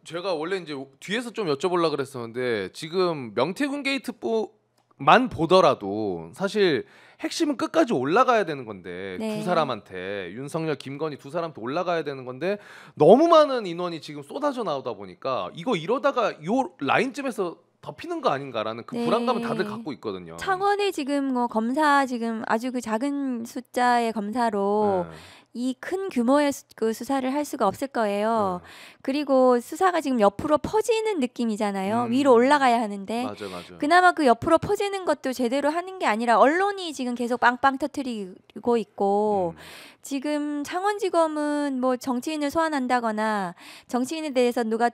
제가 원래 이제 뒤에서 좀 여쭤보려고 그랬었는데 지금 명태균 게이트만 보더라도 사실 핵심은 끝까지 올라가야 되는 건데 네. 두 사람한테 윤석열, 김건희 두 사람한테 올라가야 되는 건데 너무 많은 인원이 지금 쏟아져 나오다 보니까 이거 이러다가 요 라인쯤에서 덮이는 거 아닌가라는 그 불안감은 다들 네. 갖고 있거든요. 창원에 지금 뭐 검사 지금 아주 그 작은 숫자의 검사로 네. 이 큰 규모의 그 수사를 할 수가 없을 거예요. 네. 그리고 수사가 지금 옆으로 퍼지는 느낌이잖아요. 위로 올라가야 하는데 맞아. 그나마 그 옆으로 퍼지는 것도 제대로 하는 게 아니라 언론이 지금 계속 빵빵 터트리고 있고 지금 창원지검은 뭐 정치인을 소환한다거나 정치인에 대해서 누가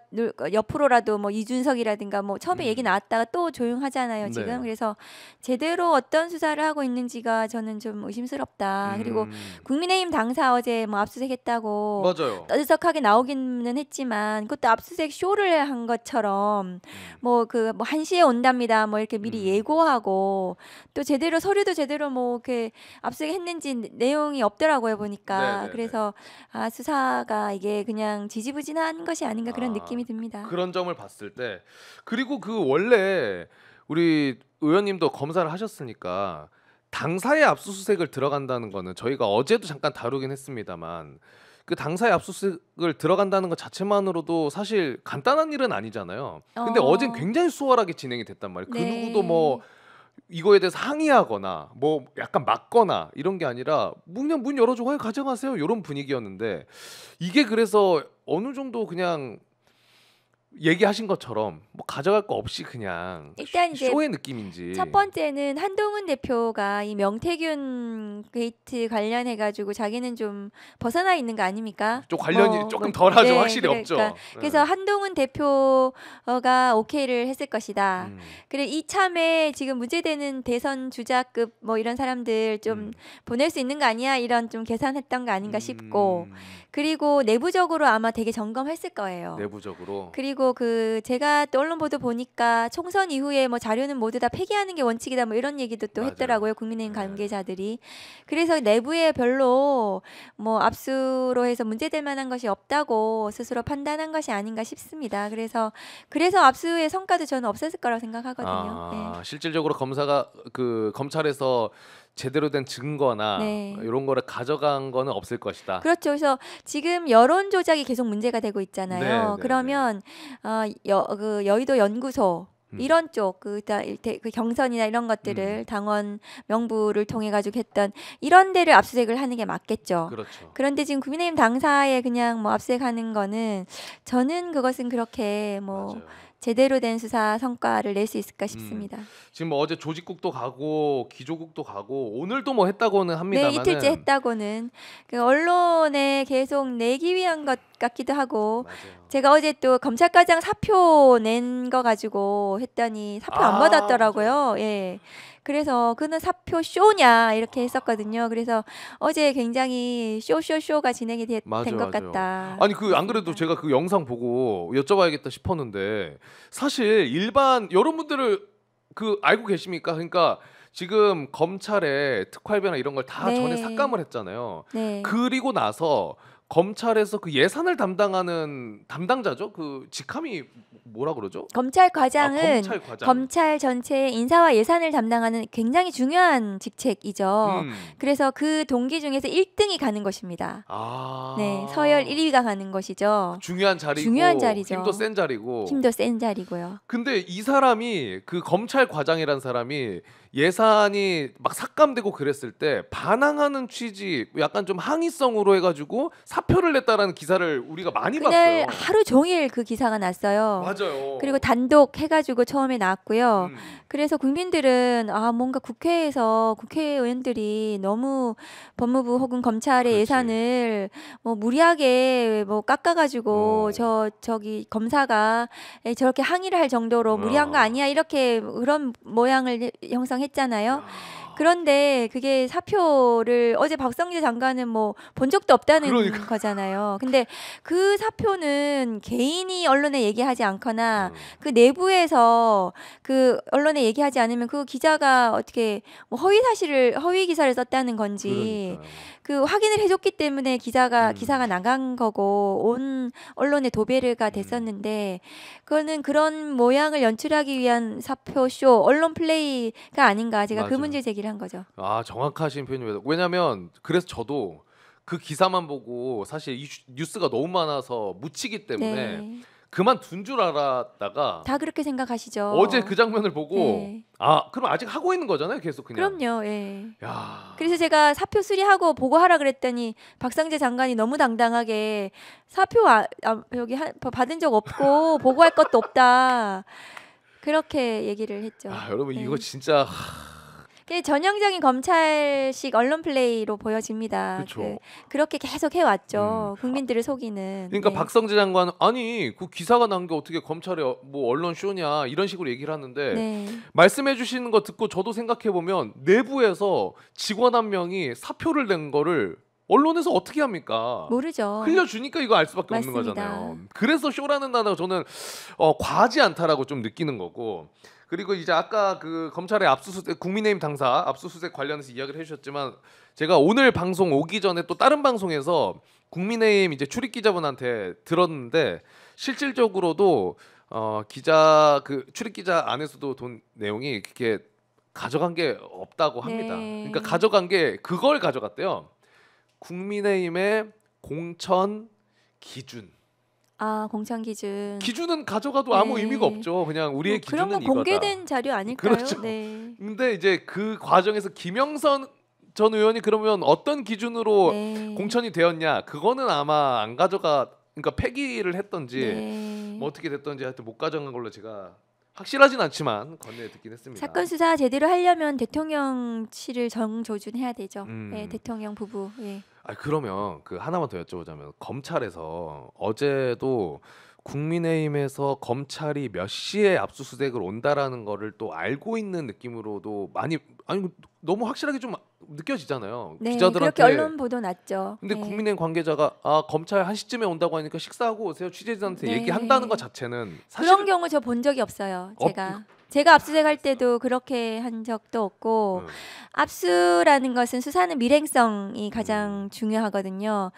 옆으로라도 뭐 이준석이라든가 뭐 처음에 얘기 나왔다가 또 조용하잖아요 지금. 네. 그래서 제대로 어떤 수사를 하고 있는지가 저는 좀 의심스럽다. 그리고 국민의힘 당사 어제 뭐 압수수색했다고 맞아요. 떠들썩하게 나오기는 했지만 그것도 압수수색 쇼를 한 것처럼 뭐 그 뭐 1시에 온답니다 뭐 이렇게 미리 예고하고 또 제대로 서류도 제대로 뭐 이렇게 압수수색 했는지 내용이 없더라고요 보니까. 네네네. 그래서 아 수사가 이게 그냥 지지부진한 것이 아닌가 그런 아, 느낌이 듭니다. 그런 점을 봤을 때 그리고 그 원래 우리 의원님도 검사를 하셨으니까 당사의 압수수색을 들어간다는 거는 저희가 어제도 잠깐 다루긴 했습니다만 그 당사의 압수수색을 들어간다는 것 자체만으로도 사실 간단한 일은 아니잖아요. 근데 어젠 굉장히 수월하게 진행이 됐단 말이에요. 그 네. 누구도 뭐 이거에 대해서 항의하거나 뭐 약간 막거나 이런 게 아니라 그냥 문 열어주고 가져가세요 이런 분위기였는데 이게 그래서 어느 정도 그냥 얘기하신 것처럼 뭐 가져갈 거 없이 그냥 일단 이제 쇼의 느낌인지. 첫 번째는 한동훈 대표가 이 명태균 게이트 관련해 가지고 자기는 좀 벗어나 있는 거 아닙니까? 좀 관련이 조금 덜하죠. 네, 확실히 없죠. 그러니까 그래서 한동훈 대표가 오케이를 했을 것이다. 그래 이참에 지금 문제되는 대선 주자급 뭐 이런 사람들 좀 보낼 수 있는 거 아니야? 이런 좀 계산했던 거 아닌가 싶고 그리고 내부적으로 아마 되게 점검했을 거예요. 내부적으로. 그리고 그 제가 또 언론 보도 보니까 총선 이후에 뭐 자료는 모두 다 폐기하는 게 원칙이다 뭐 이런 얘기도 또 맞아요. 했더라고요 국민의힘 관계자들이. 그래서 내부에 별로 뭐 압수로 해서 문제될 만한 것이 없다고 스스로 판단한 것이 아닌가 싶습니다. 그래서 압수의 성과도 저는 없었을 거라고 생각하거든요. 네. 실질적으로 검찰에서 제대로 된 증거나 네. 이런 거를 가져간 거는 없을 것이다. 그렇죠. 그래서 지금 여론 조작이 계속 문제가 되고 있잖아요. 네. 그러면 그 여의도 연구소 이런 쪽 그 경선이나 이런 것들을 당원 명부를 통해 가지고 했던 이런 데를 압수수색을 하는 게 맞겠죠. 그렇죠. 그런데 지금 국민의힘 당사에 그냥 뭐 압수수색하는 거는 저는 그것은 그렇게 뭐 맞아요. 제대로 된 수사 성과를 낼 수 있을까 싶습니다. 지금 뭐 어제 조직국도 가고 기조국도 가고 오늘도 뭐 했다고는 합니다만 네, 이틀째 했다고는 그 언론에 계속 내기 위한 것 같기도 하고 맞아요. 제가 어제 또 검찰과장 사표 낸 거 가지고 했더니 사표 안 받았더라고요. 예. 그래서 그는 사표 쇼냐 이렇게 했었거든요. 그래서 어제 굉장히 쇼가 진행이 된 것 같다. 아니 그 안 그래도 제가 그 영상 보고 여쭤봐야겠다 싶었는데 사실 일반 여러분들을 그 알고 계십니까? 그러니까 지금 검찰의 특활비나 이런 걸 다 네. 전에 삭감을 했잖아요. 네. 그리고 나서 검찰에서 그 예산을 담당하는 담당자죠. 그 직함이 뭐라 그러죠? 검찰과장은 검찰과장. 검찰 전체의 인사와 예산을 담당하는 굉장히 중요한 직책이죠. 그래서 그 동기 중에서 1등이 가는 것입니다. 네, 서열 1위가 가는 것이죠. 중요한 자리고 중요한 자리죠. 힘도 센 자리고. 힘도 센 자리고요. 근데 이 사람이 그 검찰과장이라는 사람이 예산이 막 삭감되고 그랬을 때 반항하는 취지, 약간 좀 항의성으로 해가지고 사표를 냈다라는 기사를 우리가 많이 그날 봤어요. 하루 종일 그 기사가 났어요. 맞아요. 그리고 단독 해가지고 처음에 나왔고요. 그래서 국민들은 뭔가 국회에서 국회의원들이 너무 법무부 혹은 검찰의 그렇지. 예산을 뭐 무리하게 뭐 깎아가지고 저기 검사가 저렇게 항의를 할 정도로 무리한 거 아니야 이렇게 그런 모양을 형성했잖아요. 그런데 그게 사표를 어제 박성재 장관은 뭐 본 적도 없다는 그러니까. 거잖아요. 근데 그 사표는 개인이 언론에 얘기하지 않거나 음. 그 내부에서 그 언론에 얘기하지 않으면 그 기자가 어떻게 뭐 허위 기사를 썼다는 건지 그러니까요. 그 확인을 해줬기 때문에 기사가 나간 거고 온 언론에 도배가 됐었는데 그거는 그런 모양을 연출하기 위한 사표쇼 언론 플레이가 아닌가 제가 그 맞아요. 문제 제기를 한 거죠. 아 정확하신 표현입니다. 왜냐하면 그래서 저도 그 기사만 보고 사실 이 뉴스가 너무 많아서 묻히기 때문에 네. 그만둔 줄 알았다가 다 그렇게 생각하시죠. 어제 그 장면을 보고 네. 아 그럼 아직 하고 있는 거잖아요, 계속 그냥. 그럼요. 예. 야. 그래서 제가 사표 수리하고 보고하라 그랬더니 박상재 장관이 너무 당당하게 사표 여기 받은 적 없고 보고할 것도 없다. 그렇게 얘기를 했죠. 아 여러분 네. 이거 진짜 그게 전형적인 검찰식 언론 플레이로 보여집니다. 그쵸. 그렇게 계속 해왔죠. 국민들을 속이는. 그러니까 네. 박성재 장관은 아니 그 기사가 난 게 어떻게 검찰의 뭐 언론 쇼냐 이런 식으로 얘기를 하는데 네. 말씀해 주시는 거 듣고 저도 생각해 보면 내부에서 직원 한 명이 사표를 낸 거를 언론에서 어떻게 합니까? 모르죠. 흘려주니까 이거 알 수밖에 없는 맞습니다. 거잖아요. 그래서 쇼라는 단어가 저는 과하지 않다라고 좀 느끼는 거고. 그리고 이제 아까 그 검찰의 압수수색 국민의힘 당사 압수수색 관련해서 이야기를 해주셨지만 제가 오늘 방송 오기 전에 또 다른 방송에서 국민의힘 이제 출입 기자분한테 들었는데 실질적으로도 기자 그 출입 기자 안에서도 돈 내용이 그렇게 가져간 게 없다고 합니다. 네. 그러니까 가져간 게 그걸 가져갔대요. 국민의힘의 공천 기준. 아 공천 기준. 기준은 가져가도 아무 네. 의미가 없죠. 그냥 우리의 뭐 그런 기준은 건 이거다. 공개된 자료 아닐까요? 그렇죠. 네. 근데 이제 그 과정에서 김영선 전 의원이 그러면 어떤 기준으로 네. 공천이 되었냐? 그거는 아마 안 가져가 그러니까 폐기를 했던지 네. 뭐 어떻게 됐던지 하여튼 못 가져간 걸로 제가 확실하진 않지만 건네 듣긴 했습니다. 사건 수사 제대로 하려면 대통령실을 정조준해야 되죠. 음. 네, 대통령 부부. 예. 아 그러면 그 하나만 더 여쭤보자면 검찰에서 어제도 국민의힘에서 검찰이 몇 시에 압수수색을 온다라는 거를 또 알고 있는 느낌으로도 많이 아니 너무 확실하게 좀 느껴지잖아요. 네, 기자들한테. 그렇게 언론 보도 났죠. 근데 네. 국민의힘 관계자가 아 검찰 1시쯤에 온다고 하니까 식사하고 오세요 취재진한테 네. 얘기한다는 것 자체는 사실 그런 경우 저 본 적이 없어요. 제가 압수수색할 때도 그렇게 한 적도 없고 압수라는 것은 수사는 밀행성이 가장 중요하거든요.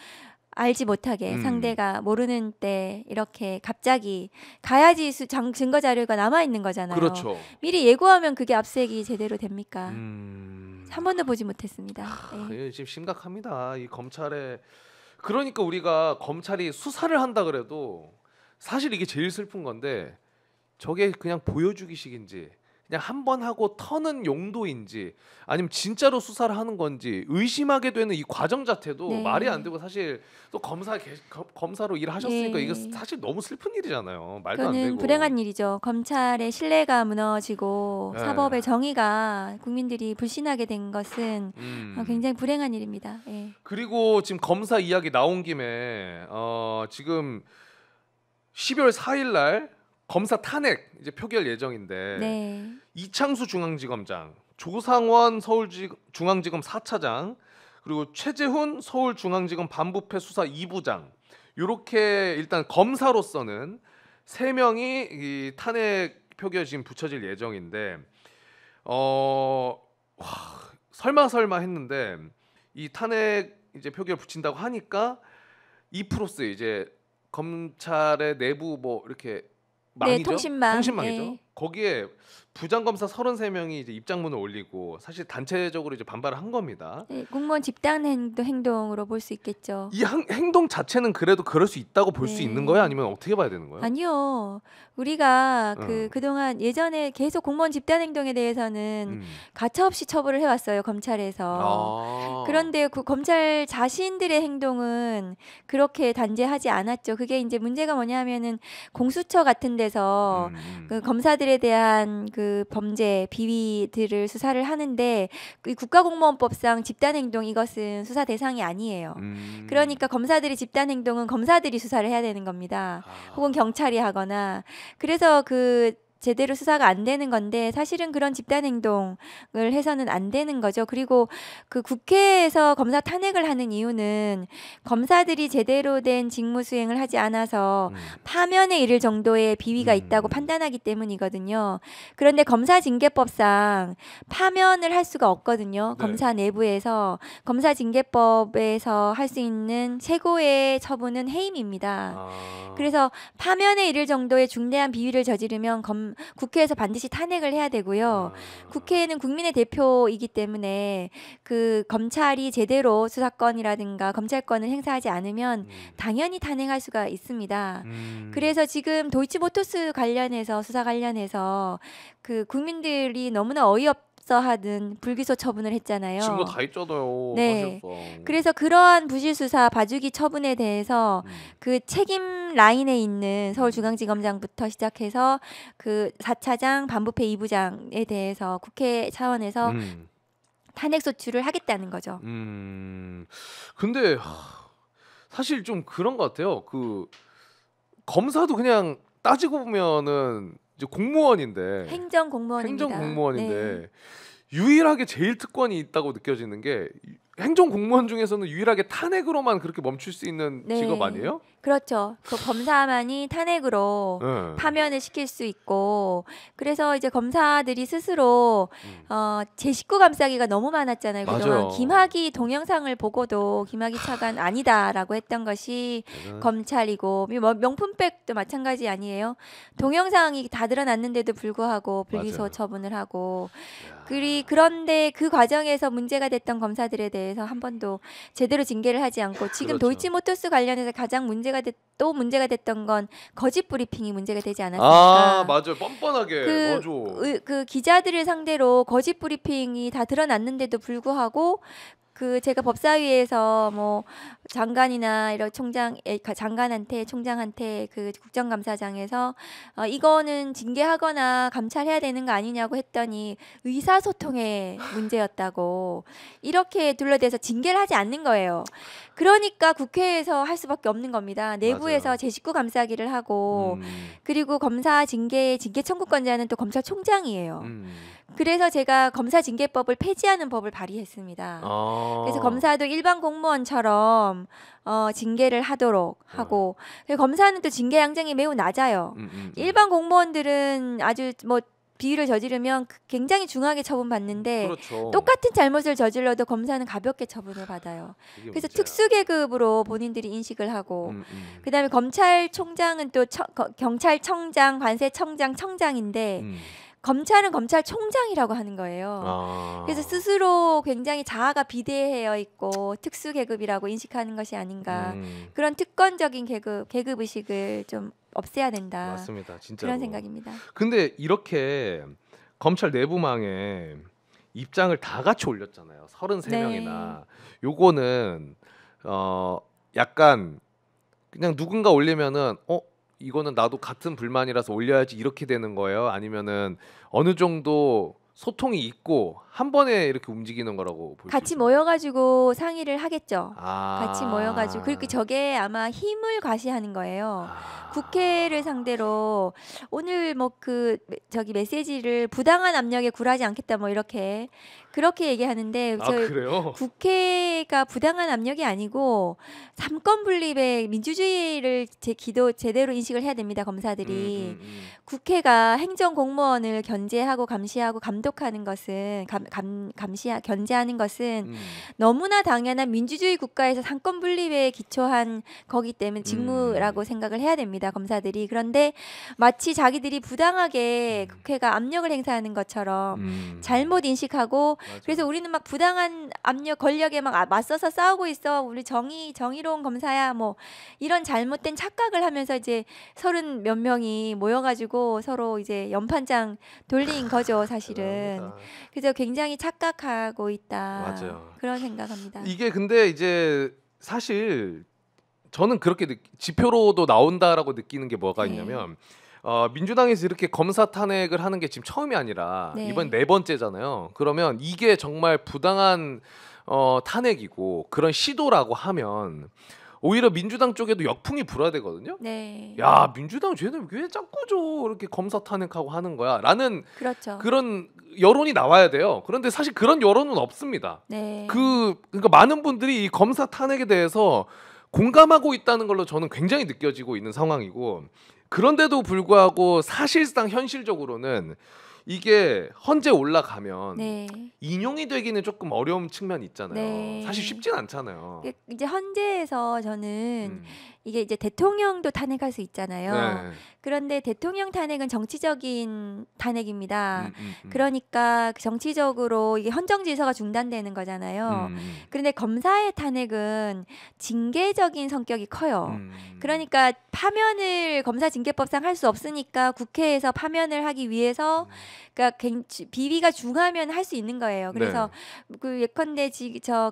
알지 못하게 상대가 모르는 때 이렇게 갑자기 가야지 증거 자료가 남아 있는 거잖아요. 그렇죠. 미리 예고하면 그게 압수수색이 제대로 됩니까? 음. 한 번도 보지 못했습니다. 네. 지금 심각합니다. 이 검찰에 그러니까 우리가 검찰이 수사를 한다 그래도 사실 이게 제일 슬픈 건데 저게 그냥 보여주기식인지 그냥 한 번 하고 터는 용도인지 아니면 진짜로 수사를 하는 건지 의심하게 되는 이 과정 자체도 네. 말이 안 되고 사실 또 검사로 일하셨으니까 네. 이거 사실 너무 슬픈 일이잖아요. 말도 안 그거는 되고. 불행한 일이죠. 검찰의 신뢰가 무너지고 네. 사법의 정의가 국민들이 불신하게 된 것은 굉장히 불행한 일입니다. 예. 그리고 지금 검사 이야기 나온 김에 지금 12월 4일 날 검사 탄핵 이제 표결 예정인데 네. 이창수 중앙지검장, 조상원 서울중앙지검 4차장, 그리고 최재훈 서울중앙지검 반부패 수사 2부장 이렇게 일단 검사로서는 3명이 이 탄핵 표결 지금 붙여질 예정인데 설마 했는데 이 탄핵 이제 표결 붙인다고 하니까 이 프로스 이제 검찰의 내부 뭐 이렇게 네, 망이죠? 통신망이죠. 네. 거기에 부장검사 33명이 이제 입장문을 올리고 사실 단체적으로 이제 반발을 한 겁니다. 네, 공무원 집단 행동으로 볼 수 있겠죠. 이 행동 자체는 그래도 그럴 수 있다고 볼 수 네. 있는 거예요? 아니면 어떻게 봐야 되는 거예요? 아니요. 우리가 응. 그동안 예전에 계속 공무원 집단 행동에 대해서는 가차없이 처벌을 해왔어요. 검찰에서. 그런데 그 검찰 자신들의 행동은 그렇게 단죄하지 않았죠. 그게 이제 문제가 뭐냐면은 공수처 같은 데서 그 검사들에 대한 그 범죄 비위들을 수사를 하는데 그 국가공무원법상 집단 행동 이것은 수사 대상이 아니에요. 그러니까 검사들이 집단 행동은 검사들이 수사를 해야 되는 겁니다. 혹은 경찰이 하거나. 그래서 그 제대로 수사가 안 되는 건데 사실은 그런 집단 행동을 해서는 안 되는 거죠. 그리고 그 국회에서 검사 탄핵을 하는 이유는 검사들이 제대로 된 직무 수행을 하지 않아서 파면에 이를 정도의 비위가 있다고 판단하기 때문이거든요. 그런데 검사징계법상 파면을 할 수가 없거든요. 네. 검사 내부에서 검사징계법에서 할 수 있는 최고의 처분은 해임입니다. 그래서 파면에 이를 정도의 중대한 비위를 저지르면 국회에서 반드시 탄핵을 해야 되고요. 국회는 국민의 대표이기 때문에 그 검찰이 제대로 수사권이라든가 검찰권을 행사하지 않으면 당연히 탄핵할 수가 있습니다. 그래서 지금 도이치모터스 관련해서 수사 관련해서 그 국민들이 너무나 어이없어하는 불기소 처분을 했잖아요. 지금도 다 있잖아요. 네. 사실상. 그래서 그러한 부실수사 봐주기 처분에 대해서 그 책임 라인에 있는 서울중앙지검장부터 시작해서 그 4차장 반부패 2부장에 대해서 국회 차원에서 탄핵 소추를 하겠다는 거죠. 근데 사실 좀 그런 것 같아요. 그 검사도 그냥 따지고 보면은 이제 공무원인데 행정 공무원입니다. 행정 공무원인데 네. 유일하게 제일 특권이 있다고 느껴지는 게 행정 공무원 중에서는 유일하게 탄핵으로만 그렇게 멈출 수 있는 네. 직업 아니에요? 그렇죠. 그 검사만이 탄핵으로 네. 파면을 시킬 수 있고 그래서 이제 검사들이 스스로 제 식구 감싸기가 너무 많았잖아요. 그동안 맞아요. 김학의 동영상을 보고도 김학의 차관 아니다라고 했던 것이 네. 검찰이고 명품백도 마찬가지 아니에요. 동영상이 다 드러났는데도 불구하고 불기소 맞아요. 처분을 하고 야. 그런데 그 과정에서 문제가 됐던 검사들에 대해서 한 번도 제대로 징계를 하지 않고 지금 그렇죠. 도이치모터스 관련해서 가장 문제가 됐던 건 거짓 브리핑이 문제가 되지 않았습니까? 맞아요. 뻔뻔하게. 맞아. 그 기자들을 상대로 거짓 브리핑이 다 드러났는데도 불구하고 그 제가 법사위에서 뭐 장관이나 이런 총장한테 그 국정감사장에서 이거는 징계하거나 감찰해야 되는 거 아니냐고 했더니 의사소통의 문제였다고 이렇게 둘러대서 징계를 하지 않는 거예요. 그러니까 국회에서 할 수밖에 없는 겁니다. 내부에서 맞아요. 제 식구 감싸기를 하고 그리고 검사 징계 청구권자는 또 검찰총장이에요. 그래서 제가 검사징계법을 폐지하는 법을 발의했습니다. 그래서 검사도 일반 공무원처럼 징계를 하도록 하고 검사는 또 징계 양형이 매우 낮아요. 일반 공무원들은 아주 뭐 비위를 저지르면 굉장히 중하게 처분받는데 그렇죠. 똑같은 잘못을 저질러도 검사는 가볍게 처분을 받아요. 그게 그래서 문제야. 특수계급으로 본인들이 인식을 하고 그다음에 검찰총장은 또 경찰청장, 관세청장, 청장인데 검찰은 검찰총장이라고 하는 거예요. 그래서 스스로 굉장히 자아가 비대해여 있고 특수 계급이라고 인식하는 것이 아닌가. 그런 특권적인 계급 의식을 좀 없애야 된다. 맞습니다. 진짜 그런 생각입니다. 근데 이렇게 검찰 내부망에 입장을 다 같이 올렸잖아요. 33명이나. 요거는 약간 그냥 누군가 올리면은 이거는 나도 같은 불만이라서 올려야지 이렇게 되는 거예요? 아니면은 어느 정도 소통이 있고 한 번에 이렇게 움직이는 거라고 볼 수 같이 있어요? 모여가지고 상의를 하겠죠. 아. 같이 모여가지고 그리고 저게 아마 힘을 과시하는 거예요. 국회를 상대로 오늘 뭐 저기 메시지를 부당한 압력에 굴하지 않겠다 뭐 그렇게 얘기하는데 그래요? 국회가 부당한 압력이 아니고 삼권 분립의 민주주의를 제대로 인식을 해야 됩니다. 검사들이 국회가 행정 공무원을 견제하고 감시하고 감독하는 것은 견제하는 것은 너무나 당연한 민주주의 국가에서 삼권 분립에 기초한 거기 때문에 직무라고 생각을 해야 됩니다. 검사들이. 그런데 마치 자기들이 부당하게 국회가 압력을 행사하는 것처럼 잘못 인식하고 맞아. 그래서 우리는 막 부당한 압력 권력에 막 맞서서 싸우고 있어. 우리 정의로운 검사야. 뭐 이런 잘못된 착각을 하면서 이제 30 몇 명이 모여가지고 서로 이제 연판장 돌린 거죠, 사실은. 대단합니다. 그래서 굉장히 착각하고 있다. 맞아요. 그런 생각합니다. 이게 근데 이제 사실 저는 그렇게 지표로도 나온다라고 느끼는 게 뭐가 네. 있냐면 민주당에서 이렇게 검사 탄핵을 하는 게 지금 처음이 아니라 네. 이번 4번째잖아요. 그러면 이게 정말 부당한 탄핵이고 그런 시도라고 하면 오히려 민주당 쪽에도 역풍이 불어야 되거든요. 네. 야, 민주당 쟤는 왜 자꾸 이렇게 검사 탄핵하고 하는 거야?라는 그렇죠. 그런 여론이 나와야 돼요. 그런데 사실 그런 여론은 없습니다. 네. 그러니까 많은 분들이 이 검사 탄핵에 대해서 공감하고 있다는 걸로 저는 굉장히 느껴지고 있는 상황이고, 그런데도 불구하고 사실상 현실적으로는 이게 헌재 올라가면 네. 인용이 되기는 조금 어려운 측면이 있잖아요. 네. 사실 쉽진 않잖아요. 이제 헌재에서 저는 음. 이게 이제 대통령도 탄핵할 수 있잖아요. 네. 그런데 대통령 탄핵은 정치적인 탄핵입니다. 음. 그러니까 정치적으로 이게 헌정 질서가 중단되는 거잖아요. 그런데 검사의 탄핵은 징계적인 성격이 커요. 그러니까 파면을 검사 징계법상 할 수 없으니까 국회에서 파면을 하기 위해서 그러니까 비위가 중하면 할 수 있는 거예요. 그래서 그 예컨대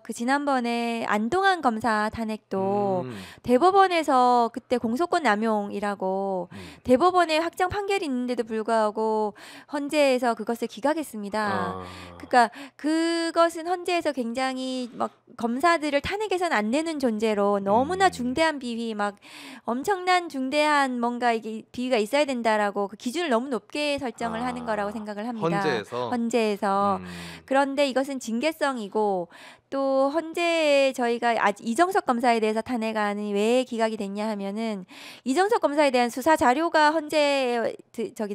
그 지난번에 안동환 검사 탄핵도 대법원에서 그때 공소권 남용이라고 대법원에 확정 판결이 있는데도 불구하고 헌재에서 그것을 기각했습니다. 그러니까 그것은 헌재에서 굉장히 막 검사들을 탄핵해서는 안 되는 존재로 너무나 중대한 비위, 막 엄청난 중대한 뭔가 이게 비위가 있어야 된다라고 그 기준을 너무 높게 설정을 하는 거라고 생각을 합니다. 헌재에서. 그런데 이것은 징계성이고, 또 헌재에 저희가 이정석 검사에 대해서 탄핵안이 왜 기각이 됐냐 하면은 이정석 검사에 대한 수사 자료가 헌재에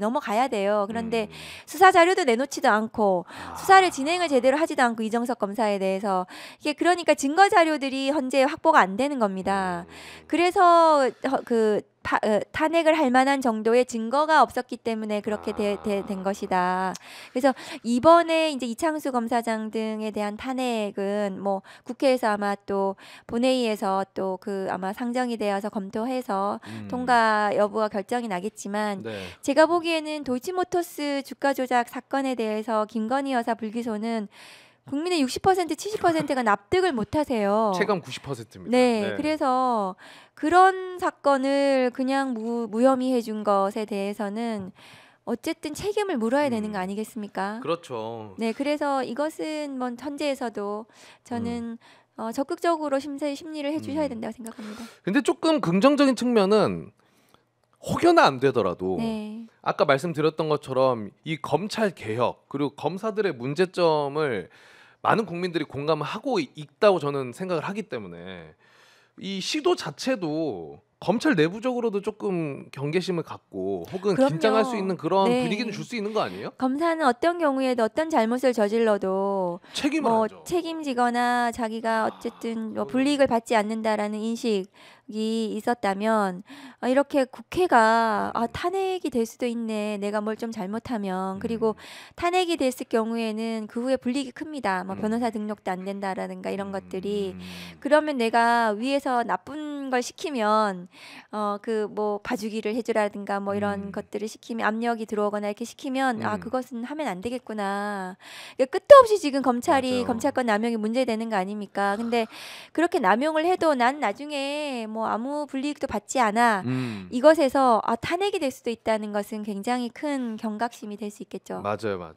넘어가야 돼요. 그런데 수사 자료도 내놓지도 않고 수사를 진행을 제대로 하지도 않고 이정석 검사에 대해서 이게 그러니까 증거 자료들이 헌재에 확보가 안 되는 겁니다. 그래서 탄핵을 할 만한 정도의 증거가 없었기 때문에 그렇게 된 것이다. 그래서 이번에 이제 이창수 검사장 등에 대한 탄핵은 뭐 국회에서 아마 또 본회의에서 또 아마 상정이 되어서 검토해서 통과 여부가 결정이 나겠지만, 제가 보기에는 도이치모터스 주가 조작 사건에 대해서 김건희 여사 불기소는 국민의 60% 70%가 납득을 못하세요. 체감 90%입니다. 네, 그래서 그런 사건을 그냥 무혐의 해준 것에 대해서는 어쨌든 책임을 물어야 되는 거 아니겠습니까? 그렇죠. 네, 그래서 이것은 뭐 헌재에서도 저는 적극적으로 심리를 해주셔야 된다고 생각합니다. 근데 조금 긍정적인 측면은 혹여나 안 되더라도 아까 말씀드렸던 것처럼 이 검찰 개혁 그리고 검사들의 문제점을 많은 국민들이 공감을 하고 있다고 저는 생각을 하기 때문에 이 시도 자체도 검찰 내부적으로도 조금 경계심을 갖고 혹은 그럼요. 긴장할 수 있는 그런 분위기는 줄 수 있는 거 아니에요? 검사는 어떤 경우에도 어떤 잘못을 저질러도 책임을 하죠. 책임지거나 자기가 어쨌든 불이익을 받지 않는다라는 인식이 있었다면 이렇게 국회가 탄핵이 될 수도 있네. 내가 뭘 좀 잘못하면. 그리고 탄핵이 됐을 경우에는 그 후에 불이익이 큽니다. 뭐 변호사 등록도 안 된다라든가 이런 것들이. 그러면 내가 위에서 나쁜 걸 시키면 뭐 봐주기를 해주라든가 뭐 이런 것들을 시키면 압력이 들어오거나 이렇게 시키면 그것은 하면 안 되겠구나. 그러니까 끝도 없이 지금 검찰권 남용이 문제되는 거 아닙니까? 근데 그렇게 남용을 해도 난 나중에 뭐 아무 불이익도 받지 않아. 이것에서 탄핵이 될 수도 있다는 것은 굉장히 큰 경각심이 될 수 있겠죠. 맞아요.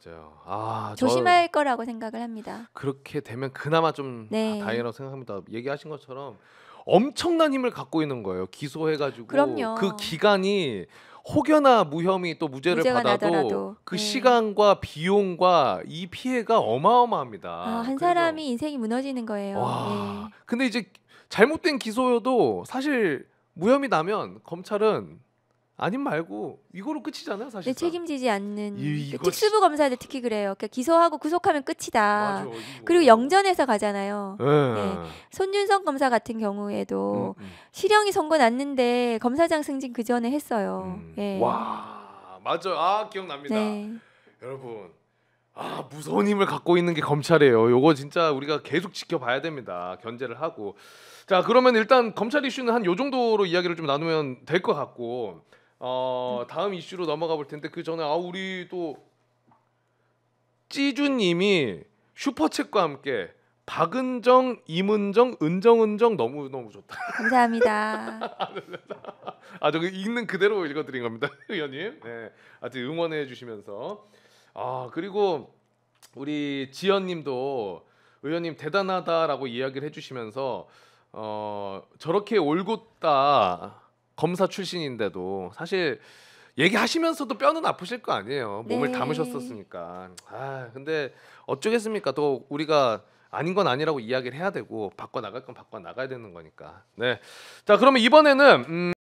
조심할 거라고 생각을 합니다. 그렇게 되면 그나마 좀 다행이라고 생각합니다. 얘기하신 것처럼 엄청난 힘을 갖고 있는 거예요. 기소해가지고 그럼요. 그 기간이 혹여나 무혐의 또 무죄를 받아도 나더라도. 그 시간과 비용과 이 피해가 어마어마합니다. 한 사람이 인생이 무너지는 거예요. 근데 이제 잘못된 기소여도 사실 무혐의 나면 검찰은 아님 말고 이거로 끝이잖아요, 사실. 책임지지 않는 특수부 검사들 특히 그래요. 그러니까 기소하고 구속하면 끝이다. 그리고 영전에서 가잖아요. 손준성 검사 같은 경우에도 실형이 선고 났는데 검사장 승진 그 전에 했어요. 와, 맞아요. 기억납니다. 여러분, 무서운 힘을 갖고 있는 게 검찰이에요. 요거 진짜 우리가 계속 지켜봐야 됩니다. 견제를 하고. 자, 그러면 일단 검찰 이슈는 한 요 정도로 이야기를 좀 나누면 될 것 같고. 다음 이슈로 넘어가 볼 텐데 그 전에 우리 또 찌주님이 슈퍼챗과 함께 박은정, 임은정, 은정 너무 좋다. 감사합니다. 저기 읽는 그대로 읽어드린 겁니다, 의원님. 네, 아주 응원해 주시면서 그리고 우리 지연님도 의원님 대단하다라고 이야기를 해주시면서 저렇게 올곧다 검사 출신인데도 사실 얘기하시면서도 뼈는 아프실 거 아니에요. 몸을 네. 담으셨었으니까. 아 근데 어쩌겠습니까? 또 우리가 아닌 건 아니라고 이야기를 해야 되고 바꿔 나갈 건 바꿔 나가야 되는 거니까. 네. 자 그러면 이번에는